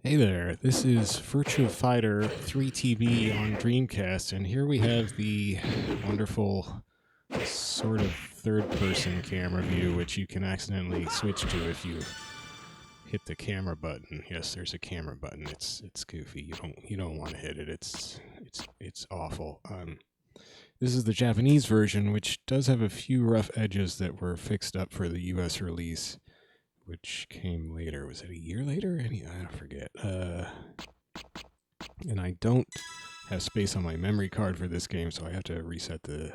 Hey there, this is Virtua Fighter 3TB on Dreamcast, and here we have the wonderful sort of third-person camera view, which you can accidentally switch to if you hit the camera button. Yes, there's a camera button. It's goofy. You don't want to hit it. It's awful. This is the Japanese version, which does have a few rough edges that were fixed up for the US release, which came later. Was it a year later? I forget. And I don't have space on my memory card for this game, so I have to reset the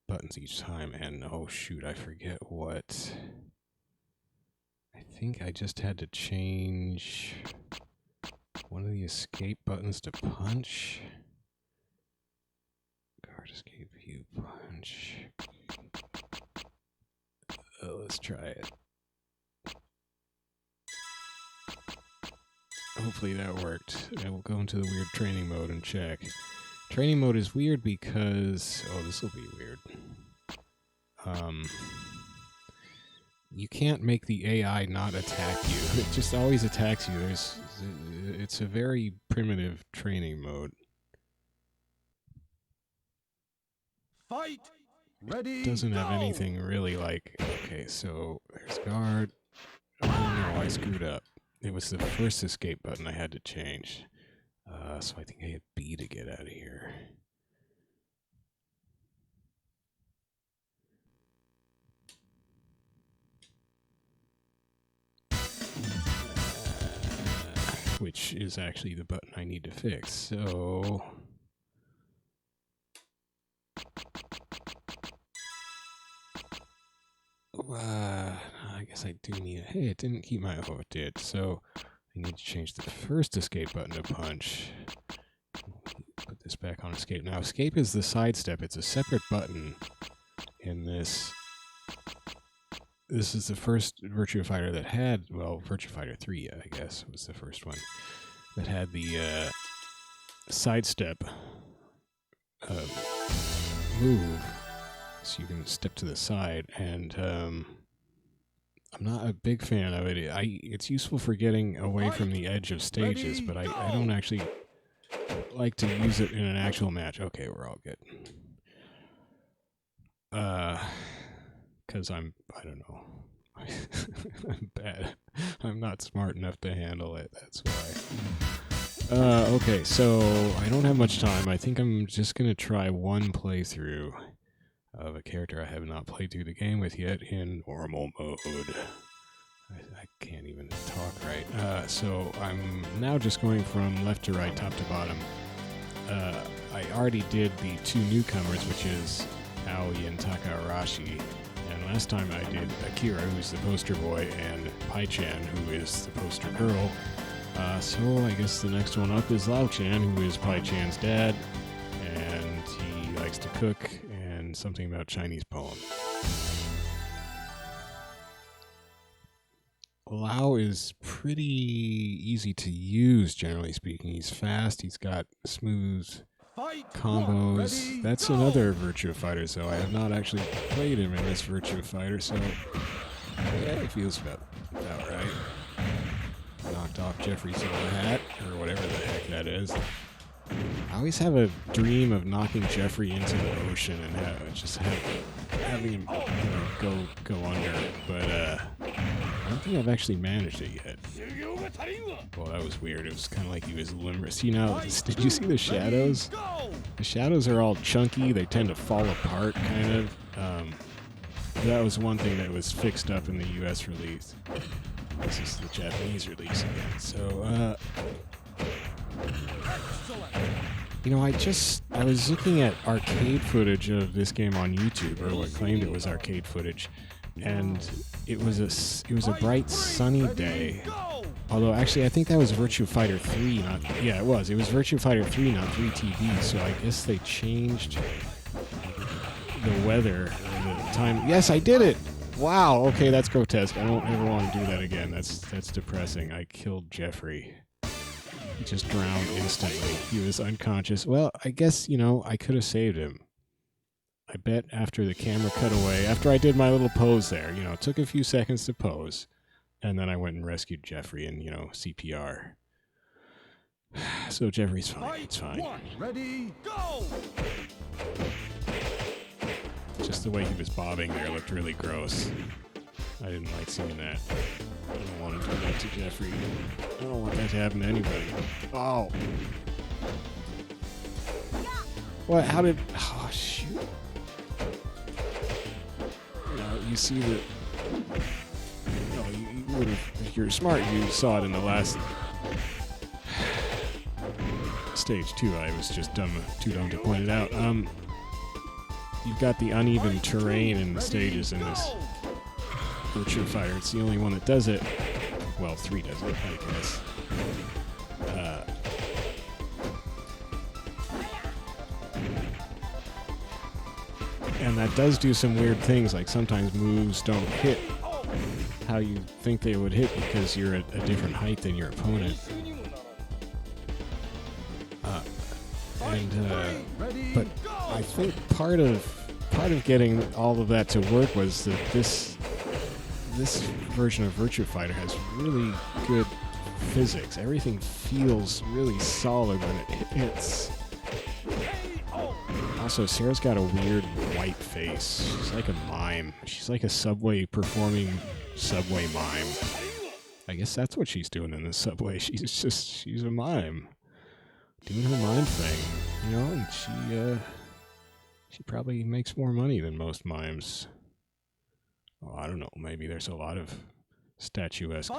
buttons each time. And oh shoot, I forget what. I think I just had to change one of the escape buttons to punch. Guard, escape, view, punch. Let's try it. Hopefully that worked. I will go into the weird training mode and check. Training mode is weird because... Oh, this will be weird. You can't make the AI not attack you. It just always attacks you. It's a very primitive training mode. Fight! Ready, It doesn't have go! anything really like... Okay, so there's guard. Oh no, I screwed up. It was the first escape button I had to change. So I think I hit B to get out of here. Which is actually the button I need to fix. So... I guess I do need... Hey, it didn't keep my... Oh, it did. So I need to change the first escape button to punch. Put this back on escape. Now, escape is the sidestep. It's a separate button in this. This is the first Virtua Fighter that had... Well, Virtua Fighter 3, I guess, was the first one that had the sidestep move. So you can step to the side, and I'm not a big fan of it. It's useful for getting away from the edge of stages, but I don't actually like to use it in an actual match. Okay, we're all good. Because I don't know. I'm bad. I'm not smart enough to handle it, that's why. Okay, so I don't have much time. I think I'm just going to try one playthrough of a character I have not played through the game with yet in normal mode. I can't even talk right. So I'm now just going from left to right, top to bottom. I already did the two newcomers, which is Aoi and Taka-Arashi. And last time I did Akira, who's the poster boy, and Pai-chan, who is the poster girl. So I guess the next one up is Lau Chan, who is Pai-chan's dad. And he likes to cook, and something about Chinese poem. Lau is pretty easy to use, generally speaking. He's fast, he's got smooth combos. That's another Virtua Fighter, so I have not actually played him in this Virtua Fighter, so yeah, it feels about right. Knocked off Jeffrey's hat, or whatever the heck that is. I always have a dream of knocking Jeffrey into the ocean and having him go under, but I don't think I've actually managed it yet. Well, that was weird. It was kind of like he was limber. See now, did you see the shadows? The shadows are all chunky. They tend to fall apart, kind of. That was one thing that was fixed up in the US release. This is the Japanese release again. So, you know, I was looking at arcade footage of this game on YouTube, or what claimed it was arcade footage, and it was a bright sunny day. Although actually, I think that was Virtua Fighter 3. It was Virtua Fighter 3, not 3TB. So I guess they changed the weather and the time. Yes, I did it. Wow. Okay, that's grotesque. I don't ever want to do that again. That's depressing. I killed Jeffrey. He just drowned instantly. He was unconscious. Well, I guess, I could have saved him. I bet after the camera cut away, after I did my little pose there, it took a few seconds to pose. And then I went and rescued Jeffrey and, CPR. So Jeffrey's fine. It's fine. Ready, go! Just the way he was bobbing there looked really gross. I didn't like seeing that. I don't want to do that to Jeffrey. I don't want that to happen to anybody. Oh. What? How did... Oh, shoot. You see that... You would have... If you're smart, you saw it in the last... stage 2. I was just too dumb to point it out. You've got the uneven terrain in the stages in this Virtua Fighter. It's the only one that does it. Well, 3 does it, I guess. And that does do some weird things, like sometimes moves don't hit how you think they would hit because you're at a different height than your opponent. But I think part of getting all of that to work was that this version of Virtua Fighter has really good physics. Everything feels really solid when it hits. Also, Sarah's got a weird white face. She's like a mime. She's like a subway mime. I guess that's what she's doing in the subway. She's a mime. Doing her mime thing, and she probably makes more money than most mimes. Oh, I don't know, maybe there's a lot of statuesque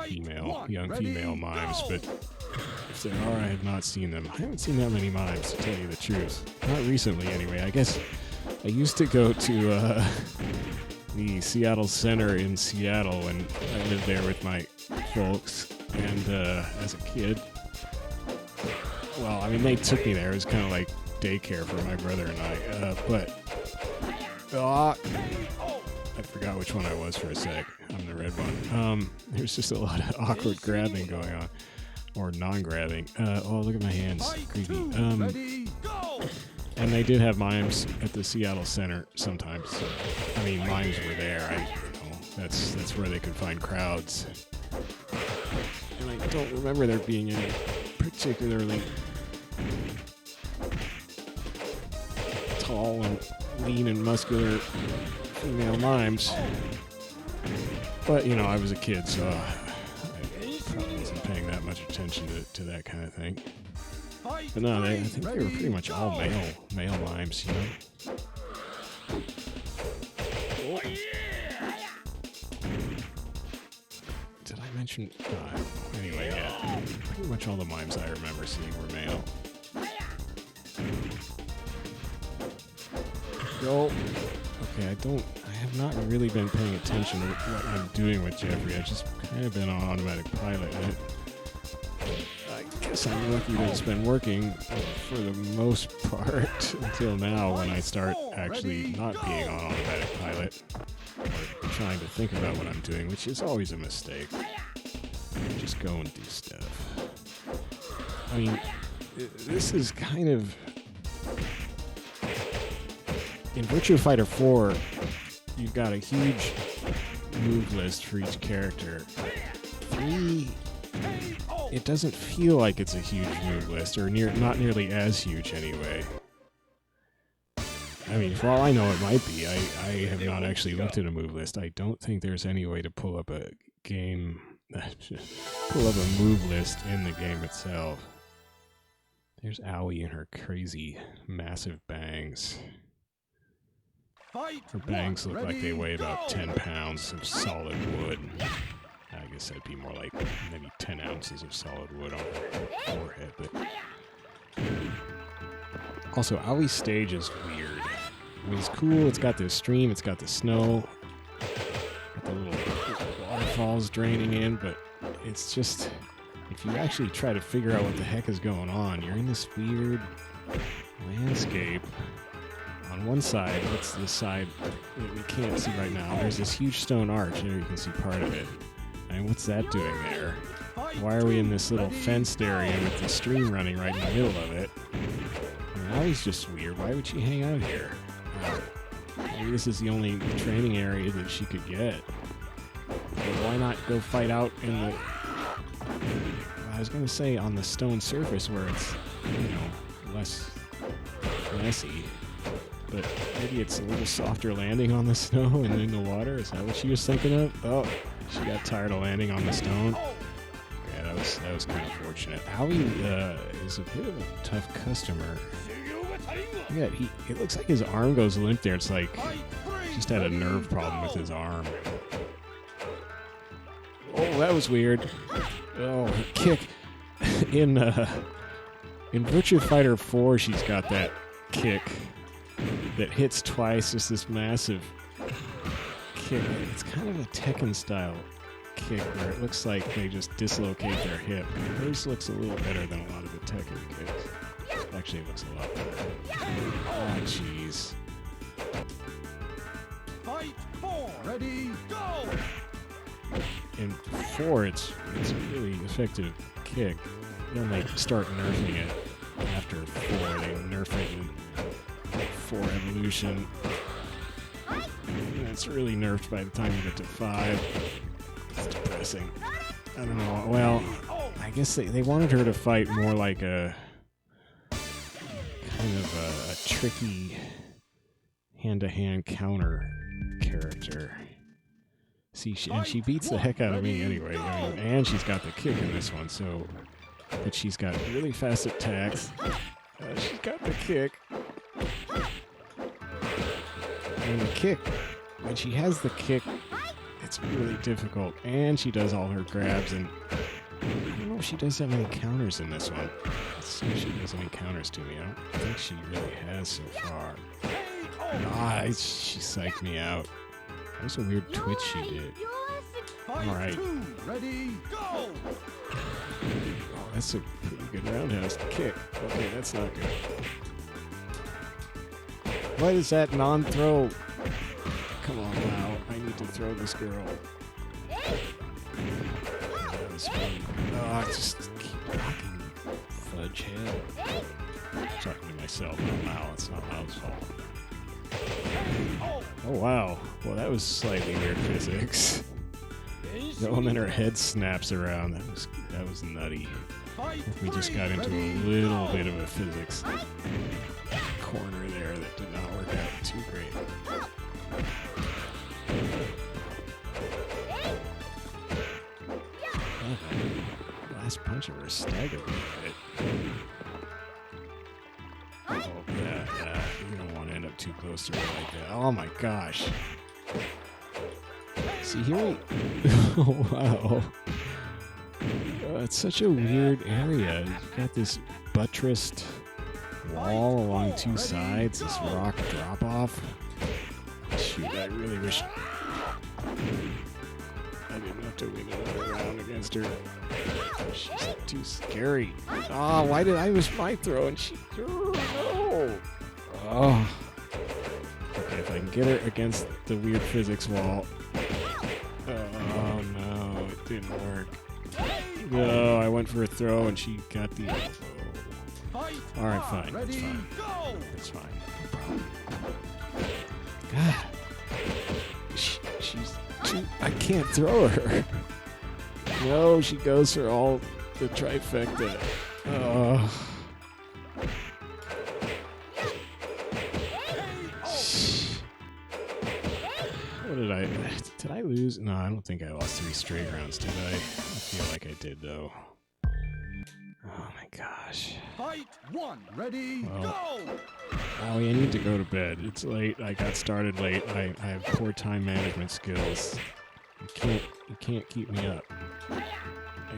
young female mimes, but if there are, I have not seen them. I haven't seen that many mimes, to tell you the truth. Not recently, anyway. I guess I used to go to the Seattle Center in Seattle when I lived there with my folks, and as a kid, well, I mean, they took me there. It was kind of like daycare for my brother and I. I forgot which one I was for a sec. I'm the red one. There's just a lot of awkward grabbing going on. Or non-grabbing. Oh, look at my hands. Creepy. And they did have mimes at the Seattle Center sometimes. I mean, mimes were there. That's where they could find crowds. And I don't remember there being any particularly tall and lean and muscular female mimes. But, I was a kid, so I probably wasn't paying that much attention to that kind of thing. But no, I think they were pretty much all male mimes, Oh. Did I mention... anyway, yeah. Pretty much all the mimes I remember seeing were male. Go. Okay, I have not really been paying attention to what I'm doing with Jeffrey. I've just kind of been on automatic pilot. I guess I'm lucky that it's been working for the most part until now when I start actually not being on automatic pilot or trying to think about what I'm doing, which is always a mistake. Just go and do stuff. I mean, this is kind of... In Virtua Fighter 4, you've got a huge move list for each character. 3, it doesn't feel like it's a huge move list, or not nearly as huge anyway. I mean, for all I know, it might be. I have not actually looked at a move list. I don't think there's any way to pull up a move list in the game itself. There's Aoi and her crazy, massive bangs. Her bangs look like they weigh about 10 pounds of solid wood. I guess that'd be more like maybe 10 ounces of solid wood on her forehead. But also, Aoi's stage is weird. I mean, it's cool. It's got the stream. It's got the snow. Got the little waterfalls draining in. But it's just... If you actually try to figure out what the heck is going on, you're in this weird landscape. On one side, it's the side that we can't see right now. There's this huge stone arch, and you can see part of it. And what's that doing there? Why are we in this little fenced area with the stream running right in the middle of it? Now he's just weird. Why would she hang out here? Maybe this is the only training area that she could get. But why Why not go fight out in the... I was gonna say on the stone surface where it's, you know, less messy. But maybe it's a little softer landing on the snow and in the water. Is that what she was thinking of? Oh, she got tired of landing on the stone. Yeah, that was kind of fortunate. Aoi is a bit of a tough customer. Yeah, it looks like his arm goes limp there. It's like he just had a nerve problem with his arm. Oh, that was weird. Oh, her kick. In Virtua Fighter 4, she's got that kick that hits twice, just this massive kick. It's kind of a Tekken-style kick where it looks like they just dislocate their hip. Hers looks a little better than a lot of the Tekken kicks. Actually, it looks a lot better. Oh, jeez. Fight 4. Ready, go! In 4, it's a really effective kick. Then they start nerfing it after 4. They nerf it in 4 Evolution. And it's really nerfed by the time you get to 5. It's depressing. I don't know. Well, I guess they wanted her to fight more like a kind of a tricky hand-to-hand counter character. See, she beats the heck out of me anyway. I mean, and she's got the kick in this one, so... But she's got really fast attacks. She's got the kick. And the kick, when she has the kick, it's really difficult. And she does all her grabs, and I don't know if she does that many counters in this one. Let's see if she does any counters to me. I don't think she really has so far. Ah, she psyched me out. That was a weird twitch she did. Alright. Ready, go! Oh, that's a pretty good roundhouse kick. Okay, that's not good. What is that non-throw? Come on now, I need to throw this girl. That was fun. Oh, I just keep blocking fudge head. I'm talking to myself. Oh, wow, it's not Lau's fault. Oh, wow. Well, that was slightly weird physics. Oh, and then her head snaps around. That was nutty. We just got into a little bit of a physics corner there that did not work out too great. Oh, last punch of her staggered me a bit. Oh, yeah. You don't want to end up too close to her like that. Oh my gosh. See, here we... Oh, wow. It's such a weird area. You've got this buttressed wall along two sides, this rock drop-off. Shoot, I really wish I didn't have to win another round against her. She's too scary. Oh, why did I miss my throw and she... Oh, no! Oh. Okay, if I can get her against the weird physics wall... Oh no, it didn't work. No, I went for a throw and she got the elbow. Alright, fine. That's fine. That's fine. No problem. God. She's too... I can't throw her. No, she goes for all the trifecta. Oh. Did I lose? No, I don't think I lost 3 straight rounds, did I? I feel like I did, though. Oh my gosh. Fight 1, ready, go! Oh, I need to go to bed. It's late. I got started late. I have poor time management skills. You can't keep me up. I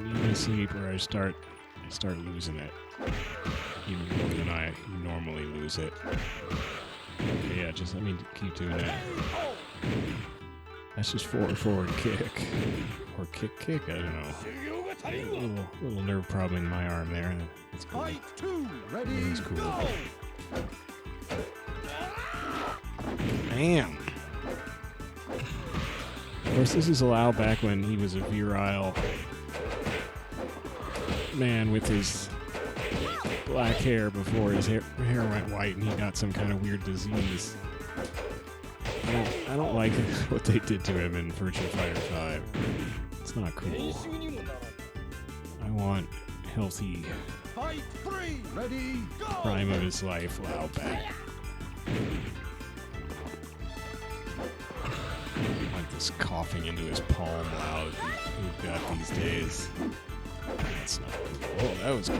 need to sleep or I start losing it. Even more than I normally lose it. Okay, yeah, just let me keep doing that. That's just forward kick. Or kick, I don't know. A little nerve problem in my arm there. That's cool. Fight 2, ready, That's cool. go! Bam! Of course, this is Lau back when he was a virile man with his black hair before his hair went white and he got some kind of weird disease. I don't like what they did to him in Virtua Fighter 5. It's not cool. I want healthy Fight 3. Ready, go. prime of his life Lau back. Like this coughing into his palm Lau we've got these days. That's not cool. Oh, that was cool.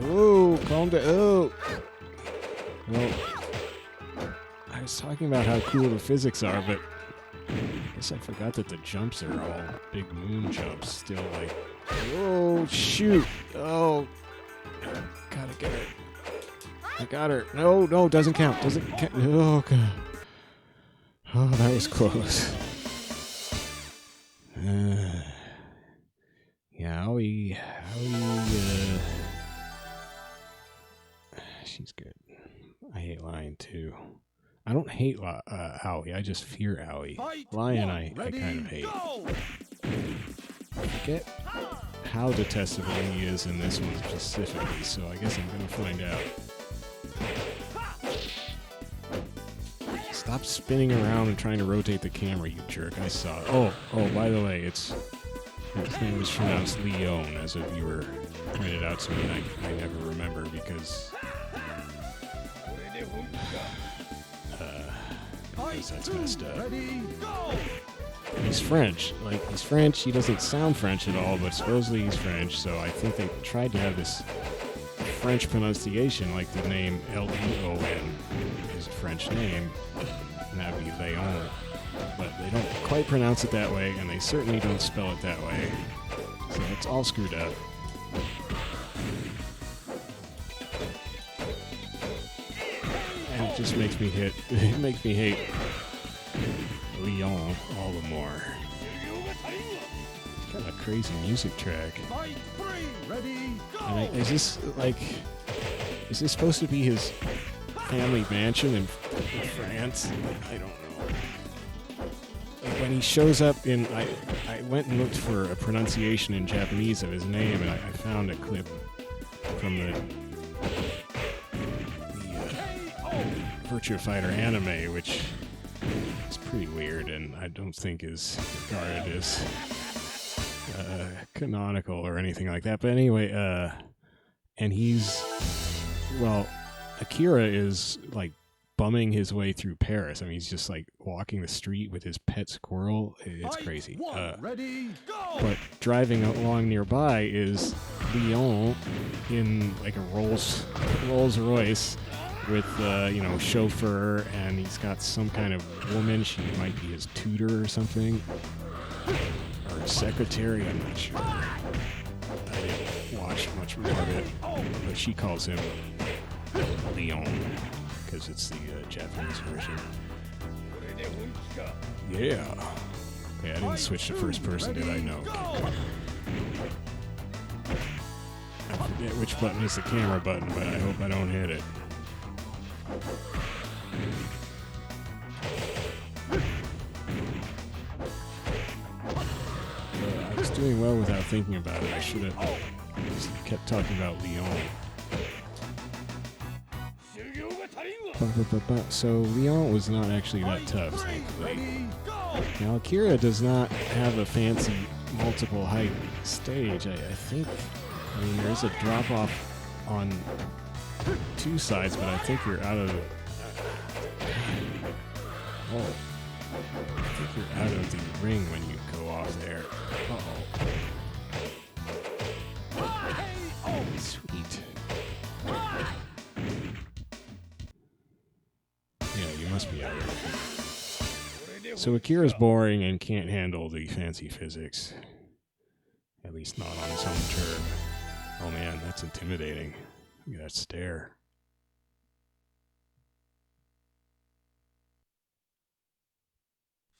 Oh, calm down. Oh. Well, I was talking about how cool the physics are, but I guess I forgot that the jumps are all big moon jumps still, like, oh, shoot. Oh, gotta get it. I got her. No, no, doesn't count. Doesn't count. Oh, God. Oh, that was close. Yeah, Aoi, she's good. I hate Lion, too. I don't hate Aoi, I just fear Aoi. Lion, I kind of hate. I forget how detestable he is in this one specifically, so I guess I'm gonna find out. Stop spinning around and trying to rotate the camera, you jerk. I saw it. Oh, by the way, his name was pronounced Leon, as a viewer pointed out to me, and I never remember because that's messed up. He's French. Like, he's French. He doesn't sound French at all, but supposedly he's French, so I think they tried to have this French pronunciation, like the name Leon is a French name, and that would be Leon. But they don't quite pronounce it that way, and they certainly don't spell it that way. So it's all screwed up. And it just makes me hate Leon all the more. It's kind of a crazy music track. And is this supposed to be his family mansion in France? I don't know. Like when he shows up in, I went and looked for a pronunciation in Japanese of his name, and I found a clip from the Virtua Fighter anime, which is pretty weird, and I don't think is regarded as canonical or anything like that. But anyway, and Akira is like bumming his way through Paris. I mean, he's just like walking the street with his pet squirrel. It's crazy. But driving along nearby is Leon in like a Rolls Royce with chauffeur, and he's got some kind of woman. She might be his tutor or something, or secretary. I'm not sure. I didn't watch much more of it, but she calls him Leon because it's the Japanese version. Yeah. Okay, I didn't switch to first person, did I? No. Okay, I forget which button is the camera button, but I hope I don't hit it. I was doing well without thinking about it. I should have kept talking about Leon. So Leon was not actually that tough, thankfully. Now Akira does not have a fancy multiple height stage. I think, there is a drop off on two sides, but I think you're out of I think you're out of the ring when you go off there. Oh, sweet. Yeah, you must be out of it. So Akira's boring and can't handle the fancy physics. At least not on his own turn. Oh man, that's intimidating. Look at that stare.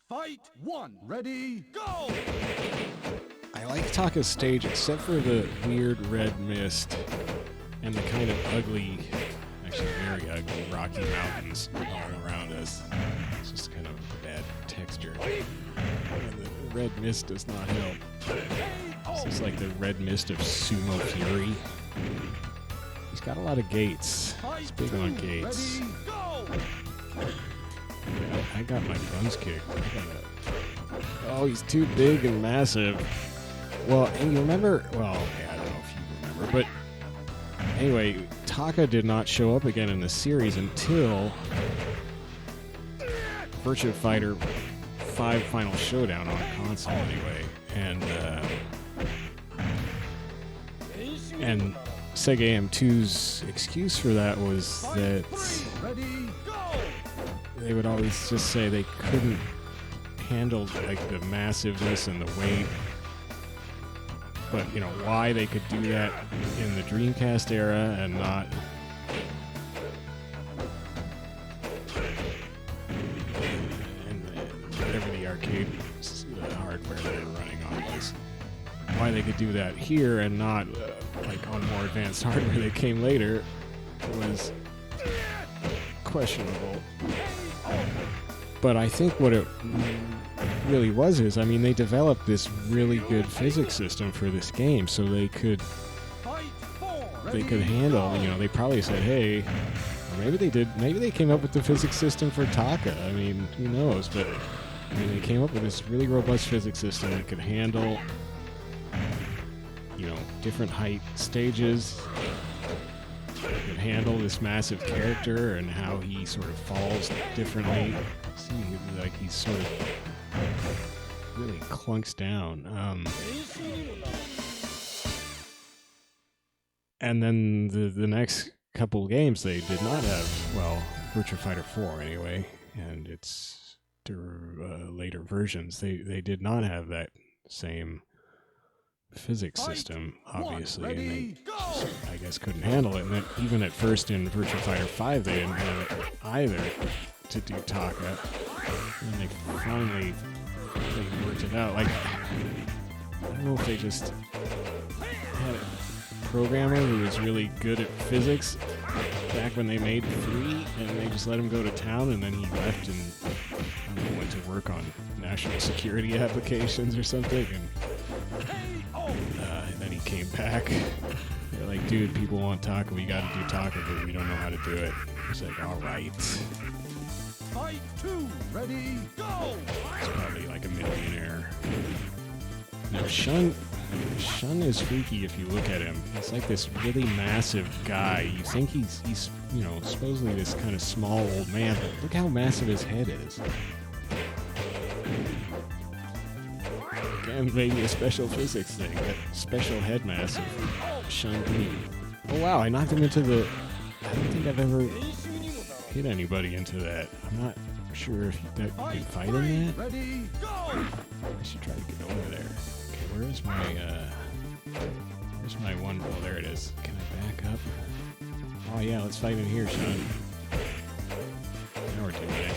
Fight 1. Ready, go! I like Taka's stage except for the weird red mist and the kind of ugly, actually very ugly, rocky mountains all around us. It's just kind of bad texture. And the red mist does not help. This is like the red mist of Sumo Fury. He's got a lot of gates. He's big on gates. Yeah, I got my buns kicked. Oh, he's too big and massive. Well, and you remember, well, okay, I don't know if you remember, but anyway, Taka did not show up again in the series until Virtua Fighter 5 Final Showdown on console anyway. And Sega AM2's excuse for that was that they would always just say they couldn't handle like the massiveness and the weight. But, you know, why they could do that in the Dreamcast era and not in whatever the arcade hardware they were running on was. Why they could do that here and not like on more advanced hardware that came later was questionable. But I think what it really was is, I mean, they developed this really good physics system for this game, so they could handle, you know, they probably said, hey, or maybe they came up with the physics system for Taka. I mean, who knows? But I mean, they came up with this really robust physics system that could handle, you know, different height stages. It could handle this massive character and how he sort of falls differently. See, like he's sort of really clunks down. And then the next couple games they did not have, well, Virtua Fighter 4 anyway, and its later versions, they did not have that same physics system, obviously, and they just, I guess, couldn't handle it. And then even at first in Virtua Fighter 5, they didn't have it either to do Taka. And they finally worked it out. Like, I don't know if they just had a programmer who was really good at physics back when they made 3, and they just let him go to town, and then he left and I don't know, went to work on national security applications or something, and then he came back. They're like, dude, people want Taka, we gotta do Taka, but we don't know how to do it. He's like, alright. Fight 2, ready, go! He's probably like a millionaire. Now, Shun is freaky if you look at him. He's like this really massive guy. You think he's you know, supposedly this kind of small old man, but look how massive his head is. Again, maybe a special physics thing. That special head mass of Shun. Oh wow, I knocked him into the... I don't think I've ever hit anybody into that. I'm not sure if you can fight in that. I should try to get over there. Okay, where's my one? Oh, there it is. Can I back up? Oh yeah, let's fight in here, Shun. Now we're doing it.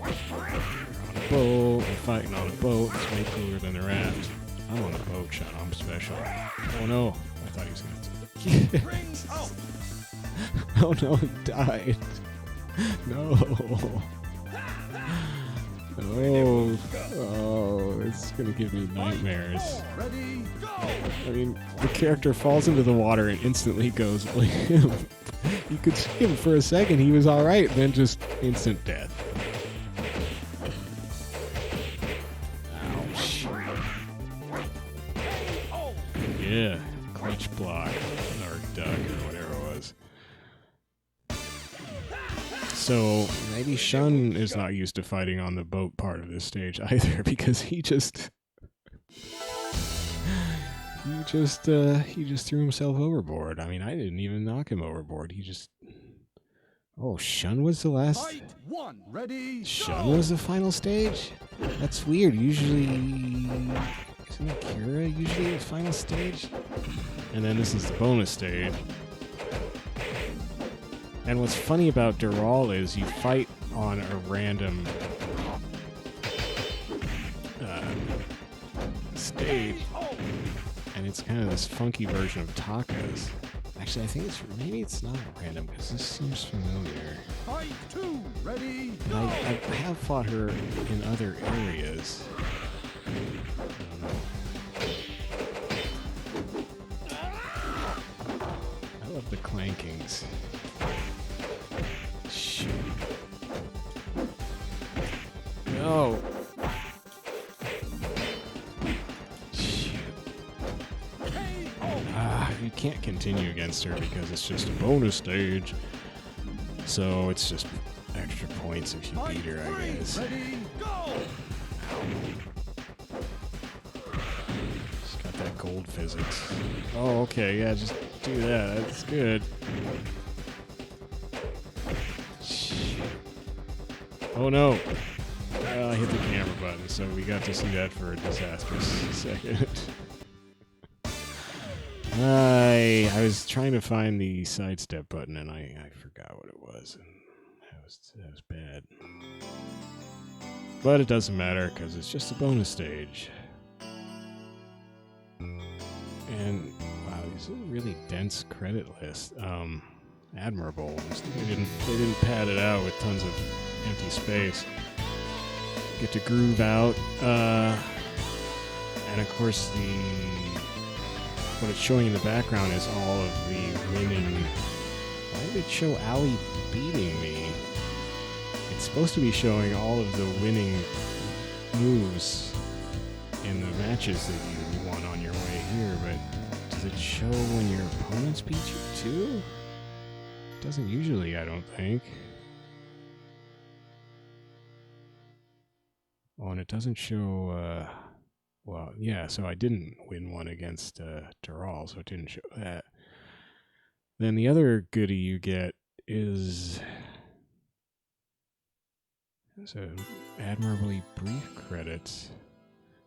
On a boat. We're fighting on a boat. It's way cooler than the raft. I'm on a boat, Shun. I'm special. Oh no. I thought he was gonna... Oh no, he died. No. Oh, it's gonna give me nightmares. I mean, the character falls into the water and instantly goes limp. You could see him for a second, he was alright, then just instant death. Ouch. Yeah, clutch block, or duck, or whatever it was. So maybe Shun is not used to fighting on the boat part of this stage either, because he just threw himself overboard. I mean, I didn't even knock him overboard. He just... Oh, Shun was the last... Fight 1, ready, Shun was the final stage? That's weird. Usually... Isn't Akira usually the final stage? And then this is the bonus stage. And what's funny about Dural is you fight on a random stage, and it's kind of this funky version of Taka's. Actually, I think maybe it's not random, because this seems familiar. Fight 2, ready, go! I have fought her in other areas. I don't know. I love the clankings. No. you can't continue against her because it's just a bonus stage. So it's just extra points if you beat her, I guess. Ready, go! She's got that gold physics. Oh, okay, yeah, just do that. That's good. Oh no! I hit the camera button, so we got to see that for a disastrous second. I was trying to find the sidestep button and I forgot what it was, and that was bad. But it doesn't matter because it's just a bonus stage. And wow, these are really dense credit list. Admirable. They didn't pad it out with tons of empty space. Get to groove out, and of course what it's showing in the background is all of the winning. Why did it show Aoi beating me? It's supposed to be showing all of the winning moves in the matches that you won on your way here, but does it show when your opponents beat you too? It doesn't usually, I don't think. Oh, and it doesn't show, well, yeah, so I didn't win one against Dural, so it didn't show that. Then the other goodie you get is so admirably brief credits.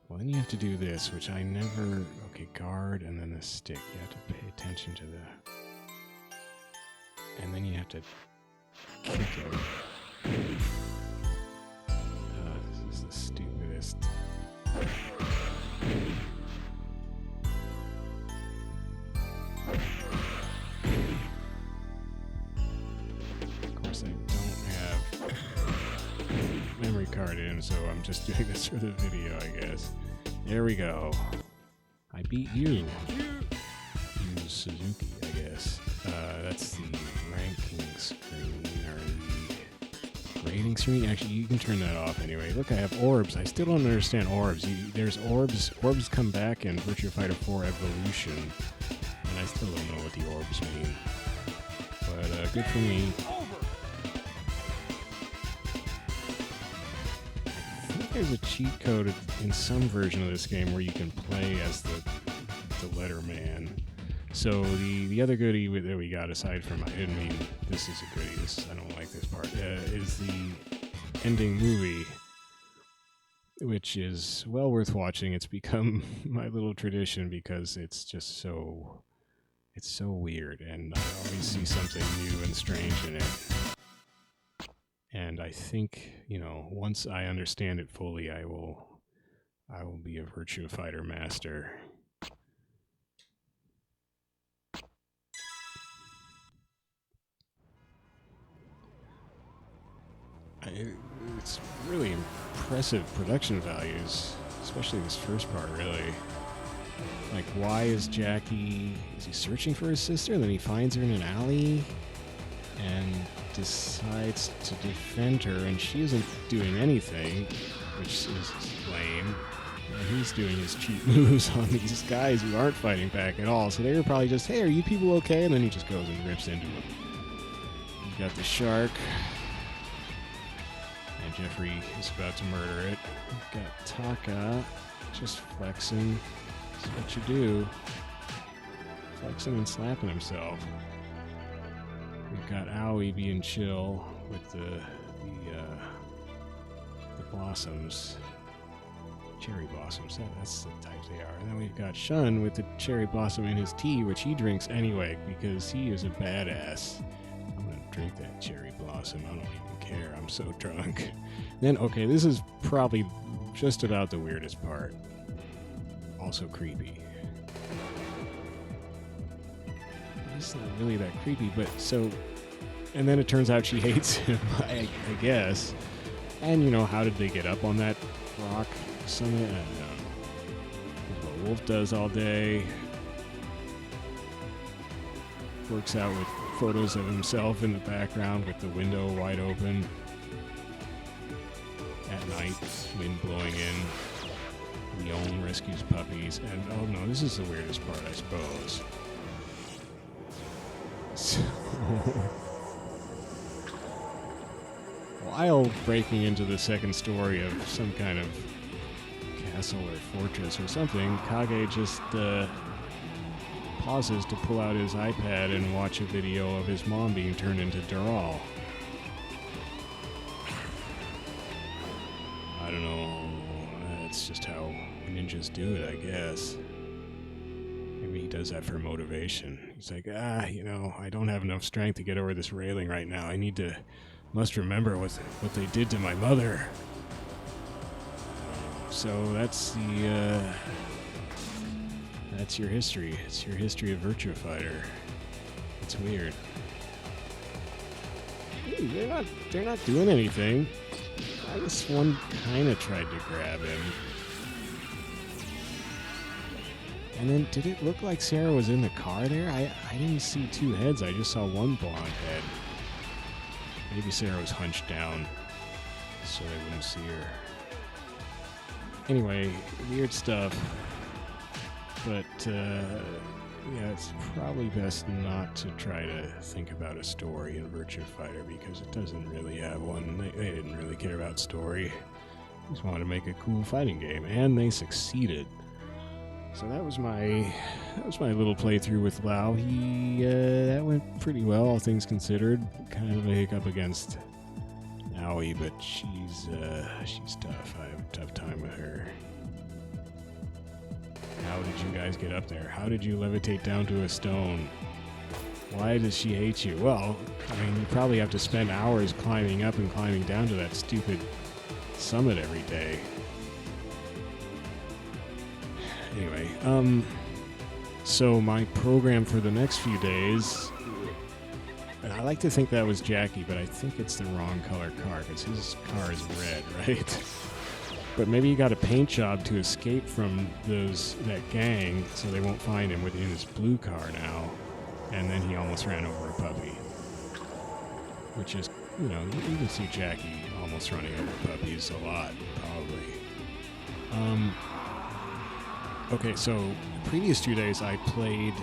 Well, then you have to do this, which I never... Okay, guard, and then the stick. You have to pay attention to the... And then you have to kick it. This is the stupidest. Of course, I don't have memory card in, so I'm just doing this for the video, I guess. There we go. I beat you. Use Suzuki, I guess. That's the ranking screen, or the rating screen. Actually, you can turn that off anyway. Look, I have orbs. I still don't understand orbs. There's orbs. Orbs come back in Virtua Fighter 4 Evolution, and I still don't know what the orbs mean. But good for me. I think there's a cheat code in some version of this game where you can play as the letter man. So the other goodie that we got, aside from, I didn't mean this is a goodie, I don't like this part, is the ending movie, which is well worth watching. It's become my little tradition because it's just so weird, and I always see something new and strange in it. And I think, once I understand it fully, I will be a Virtua Fighter master. It's really impressive production values, especially this first part, really. Like, why is he searching for his sister, and then he finds her in an alley and decides to defend her, and she isn't doing anything, which is lame. And he's doing his cheat moves on these guys who aren't fighting back at all, so they were probably just, hey, are you people okay? And then he just goes and rips into them. He's got the shark. And Jeffrey is about to murder it. We've got Taka just flexing. That's what you do. Flexing and slapping himself. We've got Aoi being chill with the blossoms. Cherry blossoms. That's the type they are. And then we've got Shun with the cherry blossom in his tea, which he drinks anyway because he is a badass. I'm going to drink that cherry blossom. I don't even care. I'm so drunk. Then, okay, this is probably just about the weirdest part. Also creepy. It's not really that creepy, but so... And then it turns out she hates him, I guess. And, how did they get up on that rock summit? I don't know. What Wolf does all day. Works out with photos of himself in the background with the window wide open. At night, wind blowing in. Leon rescues puppies. And, oh no, this is the weirdest part, I suppose. So, while breaking into the second story of some kind of castle or fortress or something, Kage just pauses to pull out his iPad and watch a video of his mom being turned into Dural. I don't know. That's just how ninjas do it, I guess. Maybe he does that for motivation. He's like, I don't have enough strength to get over this railing right now. Must remember what they did to my mother. So that's that's your history. It's your history of Virtua Fighter. It's weird. Ooh, they're not doing anything. I guess one kind of tried to grab him. And then, did it look like Sarah was in the car there? I didn't see two heads. I just saw one blonde head. Maybe Sarah was hunched down so they wouldn't see her. Anyway, weird stuff. But, it's probably best not to try to think about a story in Virtua Fighter because it doesn't really have one. They didn't really care about story. They just wanted to make a cool fighting game, and they succeeded. So that was my little playthrough with Lau. That went pretty well, all things considered. Kind of a hiccup against Aoi, but she's tough. I have a tough time with her. How did you guys get up there? How did you levitate down to a stone? Why does she hate you? Well, you probably have to spend hours climbing up and climbing down to that stupid summit every day. Anyway, so my program for the next few days, and I like to think that was Jackie, but I think it's the wrong color car, because his car is red, right? But maybe he got a paint job to escape from that gang, so they won't find him within his blue car now, and then he almost ran over a puppy. Which is, you can see Jackie almost running over puppies a lot, probably. Okay, so the previous 2 days I played,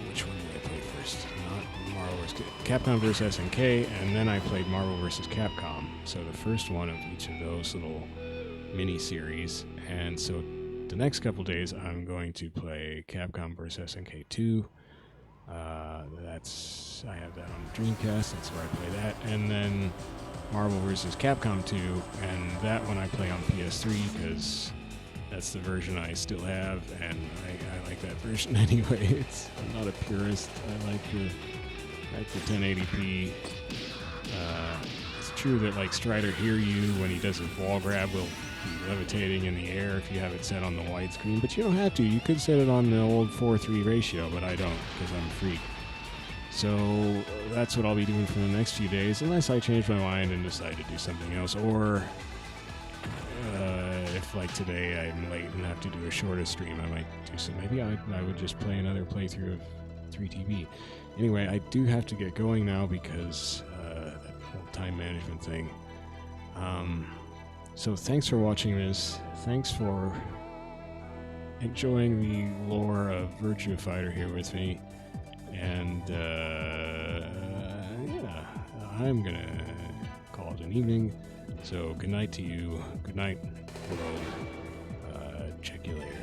which one did I play first? Not Marvel vs. Capcom vs. SNK, and then I played Marvel vs. Capcom. So the first one of each of those little mini-series. And so the next couple days I'm going to play Capcom vs. SNK 2. I have that on the Dreamcast, that's where I play that. And then Marvel vs. Capcom 2, and that one I play on PS3 because that's the version I still have, and I like that version anyway. I'm not a purist. I like the 1080p. It's true that like Strider Hiryu, when he does his wall grab, will be levitating in the air if you have it set on the widescreen, but you don't have to. You could set it on the old 4:3 ratio, but I don't because I'm a freak. So that's what I'll be doing for the next few days, unless I change my mind and decide to do something else, or if like today I'm late and have to do a shorter stream, I might do some. Maybe I would just play another playthrough of 3TV. Anyway, I do have to get going now because that whole time management thing. So thanks for watching this. Thanks for enjoying the lore of Virtua Fighter here with me. And I'm gonna call it an evening. So good night to you. Good night, world. Check you later.